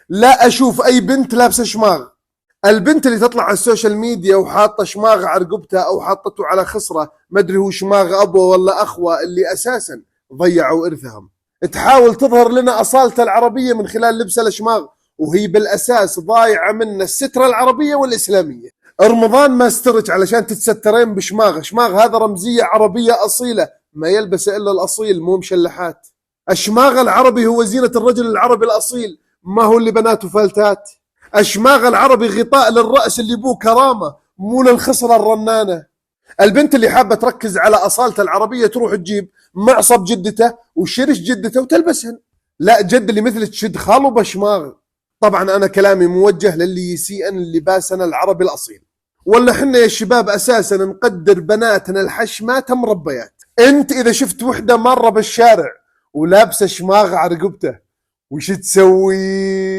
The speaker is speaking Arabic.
لا اشوف اي بنت لابسه شماغ. البنت اللي تطلع على السوشيال ميديا وحاطه شماغ على رقبتها او حاطته على خصره، ما ادري هو شماغ ابوه ولا اخوه، اللي اساسا ضيعوا ارثهم، تحاول تظهر لنا اصالتها العربيه من خلال لبس الاشماغ، وهي بالاساس ضايعه منا الستره العربيه والاسلاميه. رمضان ما استرك علشان تتسترين بشماغ، شماغ هذا رمزيه عربيه اصيله، ما يلبس الا الاصيل مو مشلحات. الشماغ العربي هو زينه الرجل العربي الاصيل، ما هو اللي بناته فلتات. الشماغ العربي غطاء للراس اللي بوه كرامه، مو للخصره الرنانه. البنت اللي حابه تركز على اصالتها العربيه تروح تجيب معصب جدته وشرش جدته وتلبسهن. لا، جد اللي مثلك تشد خاله بشماغ. طبعا انا كلامي موجه للي يسيئن لباسنا العربي الاصيل. ولا حنا يا شباب اساسا نقدر بناتنا الحشمات مربيات. انت اذا شفت وحده مره بالشارع ولابسه شماغ على رقبته وش تسوي؟